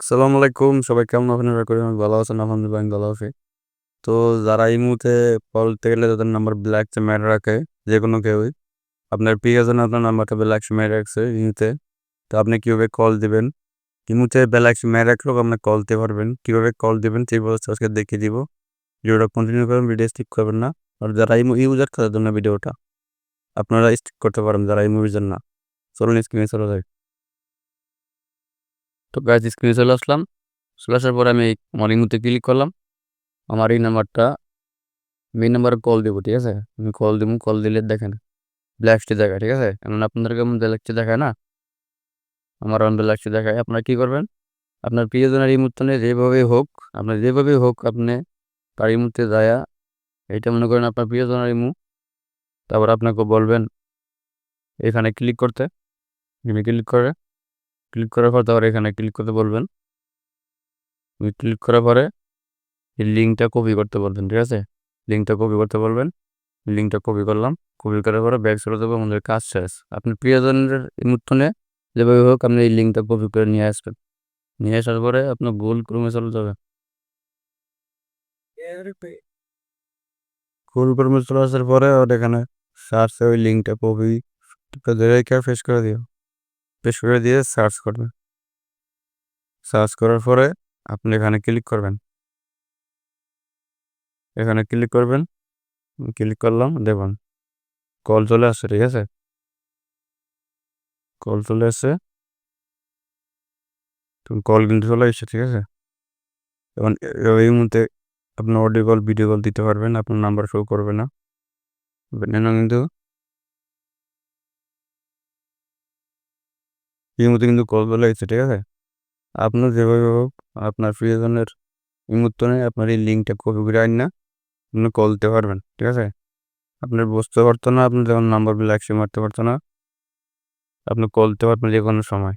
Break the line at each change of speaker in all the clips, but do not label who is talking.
আসসালামু আলাইকুম। সবাই কেমন আছেন? আশা করি অনেক ভালো আছেন। আলহামদুলিল্লাহ আমি ভালো আছি। তো যারা এই মুহূর্তে কল দিতে গেলে যাদের নাম্বার ব্ল্যাক যে মেরে রাখে, যেকোনো কেউই, আপনার প্রিয়জন আপনার নাম্বারটা ব্ল্যাক মেরে রাখছে ইমুতে। তো আপনি কিভাবে কল দিবেন? ইমুতে ব্ল্যাক মেরে রাখলেও আপনি কল দিতে পারবেন। কিভাবে কল দিবেন সেই প্রসেসটা আজকে দেখিয়ে দিব। ভিডিওটা কন্টিনিউ করবেন, ভিডিও স্কিপ করবেন না। আর যারা ইমো ইউজার তাদের জন্য ভিডিওটা। আপনারা স্কিপ করতে পারেন যারা ইমো ইউজার না। চলুন স্ক্রিনে চলে যাই। তো গাইজ স্ক্রিনে চলে আসলাম। চলে আসার পরে আমি আমার ইমোতে ক্লিক করলাম। আমার এই নাম্বারটা মেইন নাম্বারে কল দিব, ঠিক আছে? আমি কল দিব, কল দিলে দেখেন ব্ল্যাকটি দেখায়, ঠিক আছে? এখন আপনাদের কেমন ব্ল্যাকটি দেখায় না, আমার অন ব্ল্যাকটি দেখায়। আপনারা কি করবেন? আপনার প্রিয়জনের এই মুহূর্তে যেভাবেই হোক আপনি তার এই মুহূর্তে যায়া এইটা মনে করেন আপনার প্রিয়জনের ইমু, তারপর আপনাকে বলবেন এখানে ক্লিক করতে। এখানে ক্লিক করার পর তারপর এখানে ক্লিক করতে বলবেন। ক্লিক করার পরে এই লিঙ্কটা কপি করতে বলবেন, ঠিক আছে? লিঙ্কটা কপি করতে বলবেন। লিঙ্কটা কপি করলাম। কপি করার পরে ব্যাক চলে যাবো, আমাদের কাজ শেষ। আপনি প্রিয়জনের মুহূর্তে যেভাবে হোক আপনি এই লিঙ্কটা কপি করে নিয়ে আসবেন। নিয়ে আসার পরে আপনার গুগল ক্রোমে চলে যাবে। গুগল ক্রোমে চলে আসার পরে আর এখানে সার্চে ওই লিঙ্কটা কপি রেখে পেস্ট করে দিও। পেস্ট করে দিয়ে সার্চ করবেন। সার্চ করার পরে আপনি এখানে ক্লিক করবেন। এখানে ক্লিক করবেন। ক্লিক করলাম, দেখুন কল চলে আসছে, ঠিক আছে? কল চলে আসছে। তুমি কল কিন্তু চলে এসছে, ঠিক আছে? এবং এই মুহূর্তে আপনার অডিও কল ভিডিও কল দিতে পারবেন, আপনার নাম্বার শো করবে না। কিন্তু এই মুহূর্তে কিন্তু কল চলে এসেছে, ঠিক আছে? আপনার যেভাবে হোক আপনার প্রিয়জনের এই মুহূর্তে আপনার এই লিঙ্কটা কপি করে আইন না আপনি কল দিতে পারবেন, ঠিক আছে? আপনার বুঝতে পারতো না, আপনি যখন নাম্বার ব্ল্যাক মারতে পারতো না, আপনি কল দিতে পারবেন যে কোনো সময়।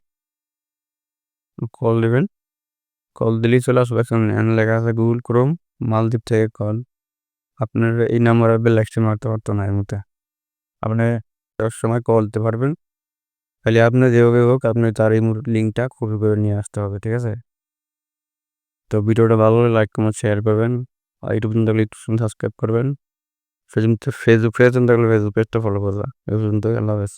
কল দেবেন, কল দিলেই চলে আসবে। এখানে লেখা আছে গুগল ক্রোম মালদ্বীপ থেকে কল। আপনার এই নাম্বারে ব্ল্যাক মারতে পারতো না এই মুহূর্তে। আপনি সব সময় কল দিতে পারবেন। খালি আপনি যেভাবে হোক আপনি তার এই লিঙ্কটা কপি করে নিয়ে আসতে হবে, ঠিক আছে? তো ভিডিওটা ভালো হলে লাইক কমেন্ট শেয়ার করবেন। আর ইউটিউব থাকলে একটু সাবস্ক্রাইব করবেন। ফেসবুক পেজ থাকলে ফেসবুক পেজটা ফলো করবেন। এই পর্যন্ত, আল্লাহ হাফেজ।